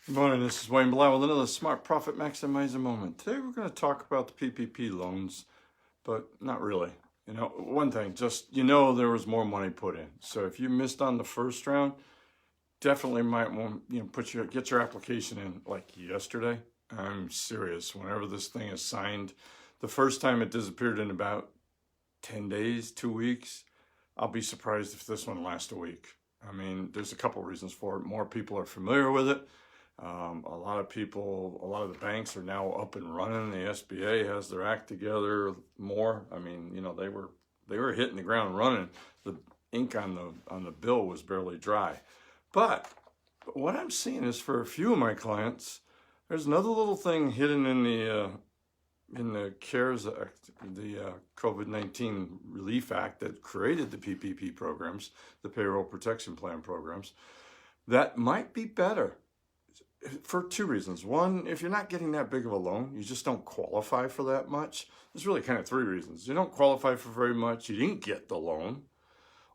Good morning, this is Wayne Blau with another Smart Profit Maximizer moment. Today we're going to talk about the PPP loans, but not really. One thing, just there was more money put in. So if you missed on the first round, definitely might want get your application in like yesterday. I'm serious. Whenever this thing is signed, the first time it disappeared in about 10 days, 2 weeks. I'll be surprised if this one lasts a week. I mean, there's a couple reasons for it. More people are familiar with it. A lot of the banks are now up and running. The SBA has their act together more. I mean, they were hitting the ground running. The ink on the bill was barely dry. But what I'm seeing is for a few of my clients, there's another little thing hidden in the CARES Act, the COVID-19 Relief Act that created the PPP programs, the Payroll Protection Plan programs, that might be better. For two reasons. One, if you're not getting that big of a loan, you just don't qualify for that much. There's really kind of three reasons. You don't qualify for very much, you didn't get the loan,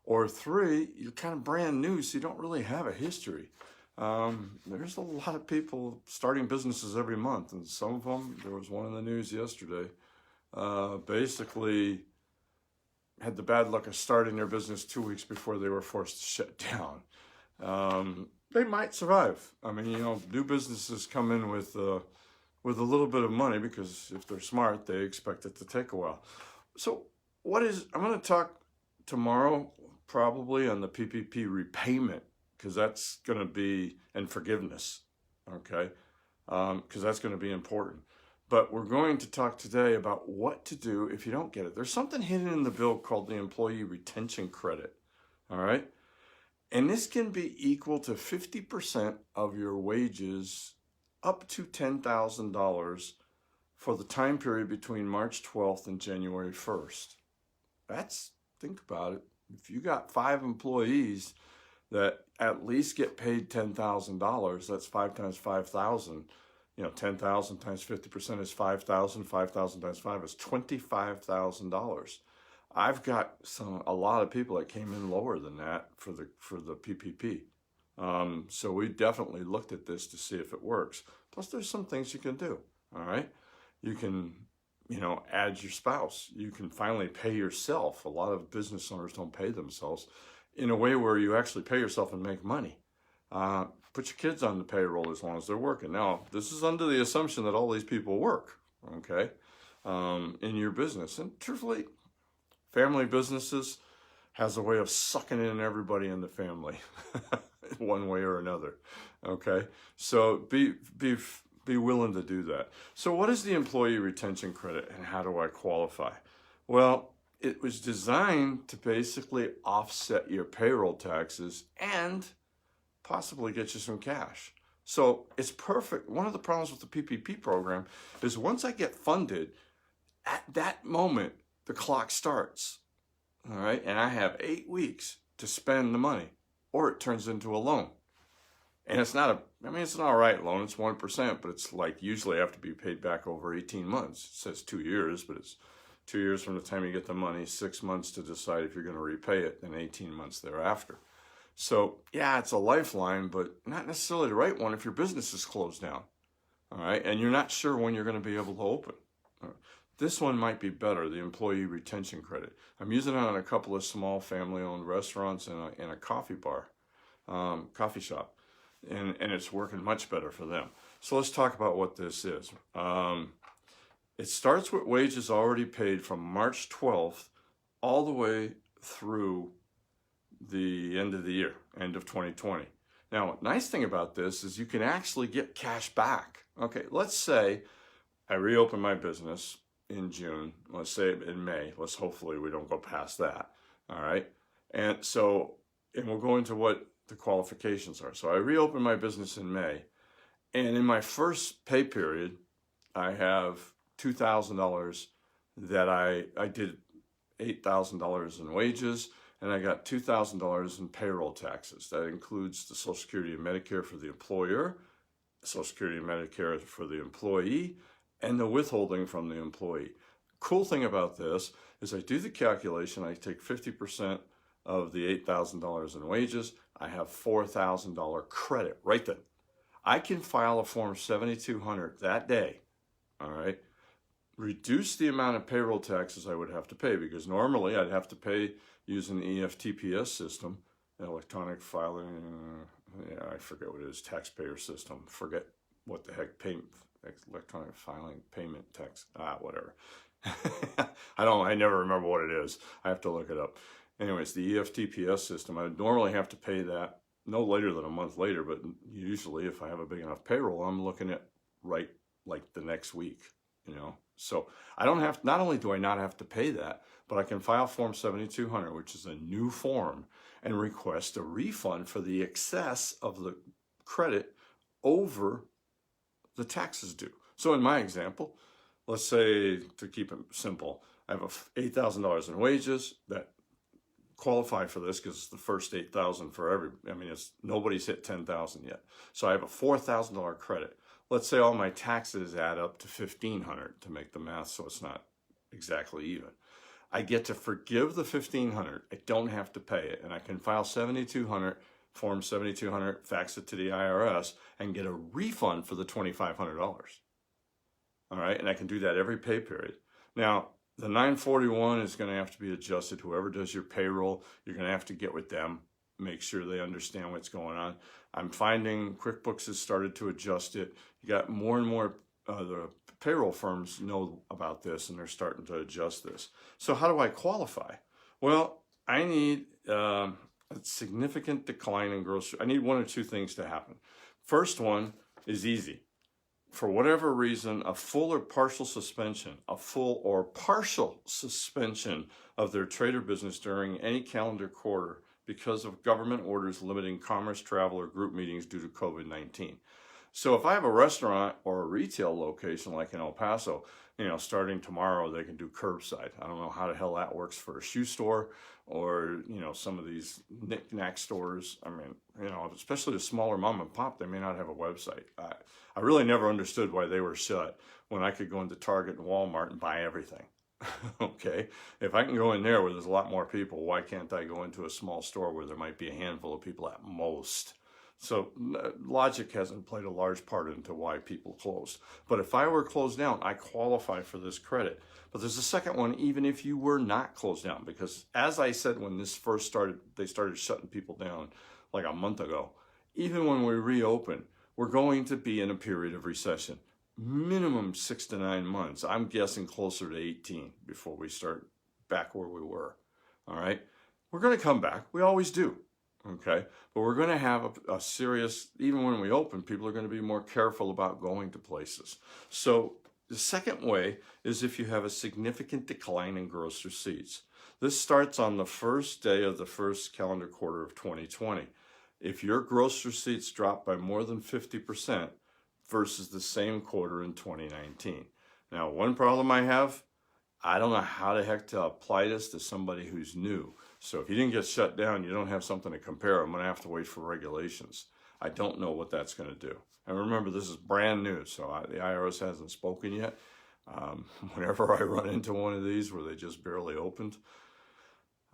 or three, you're kind of brand new, so you don't really have a history. There's a lot of people starting businesses every month, and some of them, there was one in the news yesterday, basically had the bad luck of starting their business 2 weeks before they were forced to shut down. They might survive. I mean, new businesses come in with a little bit of money because if they're smart, they expect it to take a while. So I'm going to talk tomorrow probably on the PPP repayment, because that's going to be, and forgiveness, okay? Because that's going to be important. But we're going to talk today about what to do if you don't get it. There's something hidden in the bill called the Employee Retention Credit, all right? And this can be equal to 50% of your wages up to $10,000 for the time period between March 12th and January 1st. Think about it. If you got 5 employees that at least get paid $10,000, that's 5 times 5,000. 10,000 times 50% is 5,000. 5,000 times 5 is $25,000. I've got a lot of people that came in lower than that for the PPP. So we definitely looked at this to see if it works. Plus, there's some things you can do. All right, you can, add your spouse. You can finally pay yourself. A lot of business owners don't pay themselves in a way where you actually pay yourself and make money. Put your kids on the payroll as long as they're working. Now, this is under the assumption that all these people work. Okay, in your business, and truthfully, family businesses has a way of sucking in everybody in the family, one way or another. Okay, so be willing to do that. So, what is the Employee Retention Credit, and how do I qualify? Well, it was designed to basically offset your payroll taxes and possibly get you some cash. So it's perfect. One of the problems with the PPP program is once I get funded, at that moment, the clock starts, all right? And I have 8 weeks to spend the money, or it turns into a loan. And it's an all right loan, it's 1%, but it's like usually have to be paid back over 18 months. It says 2 years, but it's 2 years from the time you get the money, 6 months to decide if you're going to repay it, then 18 months thereafter. So yeah, it's a lifeline, but not necessarily the right one if your business is closed down, all right? And you're not sure when you're going to be able to open. This one might be better, the Employee Retention Credit. I'm using it on a couple of small family-owned restaurants and a coffee shop, and it's working much better for them. So let's talk about what this is. It starts with wages already paid from March 12th all the way through the end of the year, end of 2020. Now, nice thing about this is you can actually get cash back. Okay, let's say I reopen my business in June, let's say in May, hopefully we don't go past that, all right? And we'll go into what the qualifications are. So I reopen my business in May, and in my first pay period, I have $2,000 that I did $8,000 in wages, and I got $2,000 in payroll taxes. That includes the Social Security and Medicare for the employer, Social Security and Medicare for the employee, and the withholding from the employee. Cool thing about this is I do the calculation, I take 50% of the $8,000 in wages, I have $4,000 credit right then. I can file a Form 7200 that day, all right, reduce the amount of payroll taxes I would have to pay, because normally I'd have to pay using the EFTPS system, electronic filing, I forget what it is, taxpayer system, forget what the heck, electronic filing payment tax, whatever. I never remember what it is. I have to look it up. Anyways, the EFTPS system, I would normally have to pay that no later than a month later, but usually if I have a big enough payroll, I'm looking at right like the next week, you know. So I don't have, not only do I not have to pay that, but I can file Form 7200, which is a new form, and request a refund for the excess of the credit over the taxes due. So in my example, let's say, to keep it simple, I have $8,000 in wages that qualify for this because it's the first $8,000 for nobody's hit $10,000 yet. So I have a $4,000 credit. Let's say all my taxes add up to $1,500 to make the math so it's not exactly even. I get to forgive the $1,500. I don't have to pay it, and I can file 7200, Form 7200, fax it to the IRS, and get a refund for the $2,500. All right, and I can do that every pay period. Now, the 941 is going to have to be adjusted. Whoever does your payroll, you're going to have to get with them, make sure they understand what's going on. I'm finding QuickBooks has started to adjust it. You got more and more the payroll firms know about this, and they're starting to adjust this. So how do I qualify? Well, I need a significant decline in gross. I need one or two things to happen. First one is easy. For whatever reason, a full or partial suspension of their trade or business during any calendar quarter because of government orders limiting commerce, travel, or group meetings due to COVID-19. So if I have a restaurant or a retail location like in El Paso, starting tomorrow they can do curbside. I don't know how the hell that works for a shoe store or, some of these knick-knack stores. Especially the smaller mom and pop, they may not have a website. I really never understood why they were shut when I could go into Target and Walmart and buy everything. Okay, if I can go in there where there's a lot more people, why can't I go into a small store where there might be a handful of people at most? So logic hasn't played a large part into why people closed. But if I were closed down, I qualify for this credit. But there's a second one, even if you were not closed down, because as I said, when this first started, they started shutting people down like a month ago. Even when we reopen, we're going to be in a period of recession. Minimum 6 to 9 months. I'm guessing closer to 18 before we start back where we were. All right. We're going to come back. We always do. Okay. But we're going to have a serious, even when we open, people are going to be more careful about going to places. So the second way is if you have a significant decline in gross receipts. This starts on the first day of the first calendar quarter of 2020. If your gross receipts drop by more than 50%, versus the same quarter in 2019. Now, one problem I have, I don't know how the heck to apply this to somebody who's new. So if you didn't get shut down, you don't have something to compare. I'm going to have to wait for regulations. I don't know what that's going to do. And remember, this is brand new, so the IRS hasn't spoken yet. Whenever I run into one of these where they just barely opened,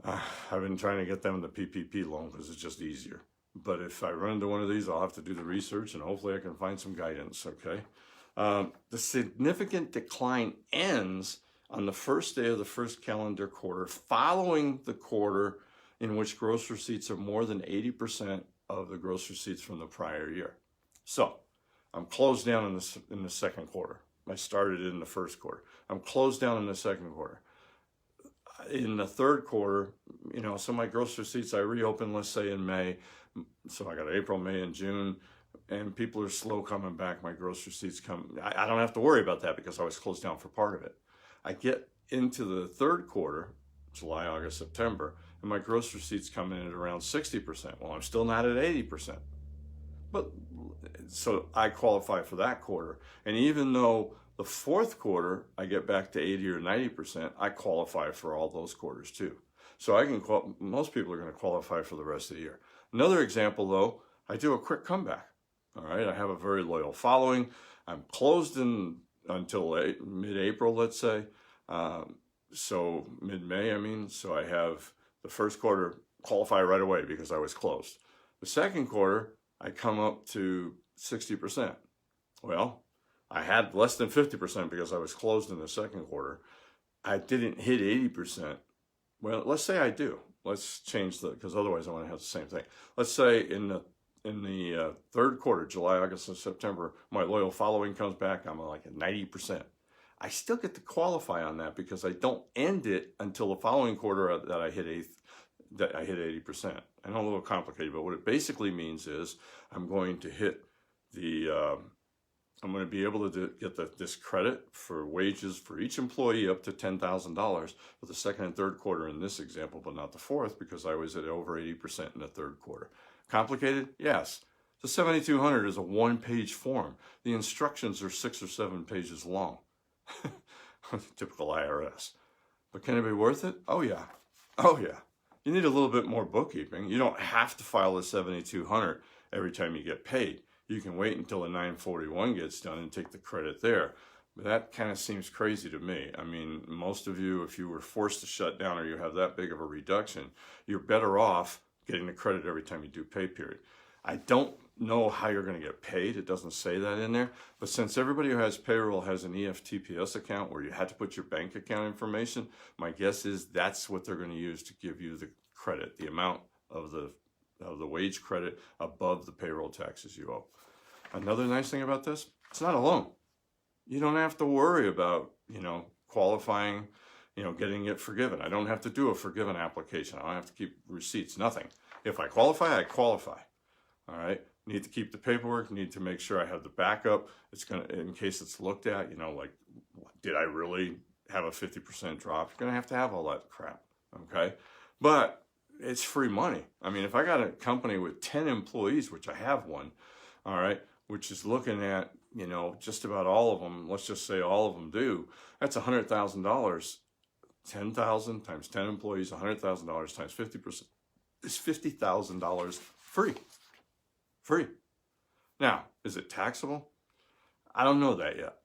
I've been trying to get them the PPP loan because it's just easier. But if I run into one of these, I'll have to do the research, and hopefully I can find some guidance, okay? The significant decline ends on the first day of the first calendar quarter following the quarter in which gross receipts are more than 80% of the gross receipts from the prior year. So I'm closed down in the second quarter. I started in the first quarter. I'm closed down in the second quarter. In the third quarter, so my gross receipts, I reopened, let's say in May. So I got April, May, and June, and people are slow coming back. My gross receipts come. I don't have to worry about that because I was closed down for part of it. I get into the third quarter, July, August, September, and my gross receipts come in at around 60%. Well, I'm still not at 80%. But so I qualify for that quarter. And even though the fourth quarter, I get back to 80 or 90%, I qualify for all those quarters too. So most people are going to qualify for the rest of the year. Another example, though, I do a quick comeback. All right, I have a very loyal following. I'm closed until mid-April, let's say. So mid-May, So I have the first quarter qualify right away because I was closed. The second quarter, I come up to 60%. Well, I had less than 50% because I was closed in the second quarter. I didn't hit 80%. Well, let's say I do. Let's change because otherwise I want to have the same thing. Let's say in the third quarter, July, August, and September, my loyal following comes back. I'm like at 90%. I still get to qualify on that because I don't end it until the following quarter that I hit 80%. I know a little complicated, but what it basically means is I'm going to hit I'm going to be able to get this credit for wages for each employee up to $10,000 for the second and third quarter in this example, but not the fourth because I was at over 80% in the third quarter. Complicated? Yes. The 7200 is a one-page form. The instructions are 6 or 7 pages long. Typical IRS. But can it be worth it? Oh yeah. Oh yeah. You need a little bit more bookkeeping. You don't have to file the 7200 every time you get paid. You can wait until the 941 gets done and take the credit there. But that kind of seems crazy to me. I mean, most of you, if you were forced to shut down or you have that big of a reduction, you're better off getting the credit every time you do pay period. I don't know how you're going to get paid. It doesn't say that in there. But since everybody who has payroll has an EFTPS account where you had to put your bank account information, my guess is that's what they're going to use to give you the credit, the amount of the wage credit above the payroll taxes you owe. Another nice thing about this, it's not a loan. You don't have to worry about, qualifying, getting it forgiven. I don't have to do a forgiven application. I don't have to keep receipts, nothing. If I qualify, I qualify. All right. Need to keep the paperwork, need to make sure I have the backup. It's going to, in case it's looked at, like, did I really have a 50% drop? You're going to have all that crap. Okay. But it's free money. I mean, if I got a company with 10 employees, which I have one, all right, which is looking at, just about all of them, let's just say all of them do, that's $100,000. 10,000 times 10 employees, $100,000 times 50% is $50,000 free. Free. Now, is it taxable? I don't know that yet.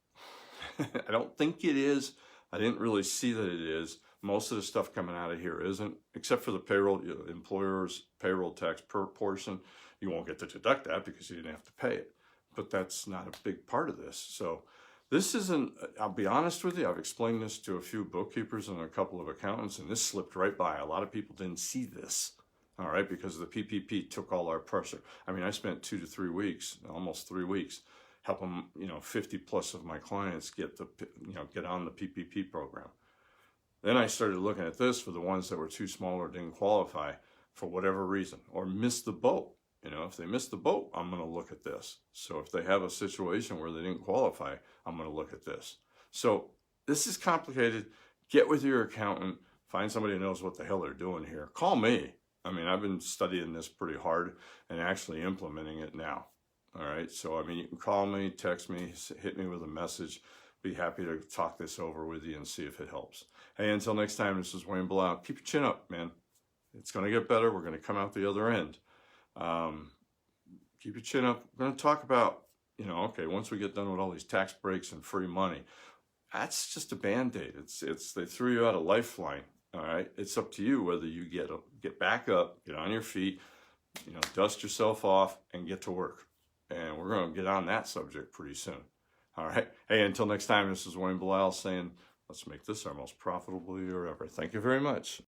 I don't think it is. I didn't really see that it is. Most of the stuff coming out of here isn't, except for the payroll, employer's payroll tax per portion. You won't get to deduct that because you didn't have to pay it. But that's not a big part of this. So this isn't, I'll be honest with you, I've explained this to a few bookkeepers and a couple of accountants, and this slipped right by. A lot of people didn't see this, all right, because the PPP took all our pressure. I mean, I spent 2 to 3 weeks, almost 3 weeks, helping, 50 plus of my clients get on the PPP program. Then I started looking at this for the ones that were too small or didn't qualify for whatever reason or missed the boat. If they missed the boat, I'm going to look at this. So if they have a situation where they didn't qualify, I'm going to look at this. So this is complicated. Get with your accountant. Find somebody who knows what the hell they're doing here. Call me. I mean, I've been studying this pretty hard and actually implementing it now. All right. So, I mean, you can call me, text me, hit me with a message. Be happy to talk this over with you and see if it helps. Hey, until next time, this is Wayne Blau. Keep your chin up, man. It's going to get better. We're going to come out the other end. Keep your chin up. We're going to talk about, okay, once we get done with all these tax breaks and free money, that's just a Band-Aid. They threw you out a lifeline. All right. It's up to you whether you get back up, get on your feet, dust yourself off and get to work. And we're going to get on that subject pretty soon. All right. Hey, until next time, this is Wayne Blau saying, let's make this our most profitable year ever. Thank you very much.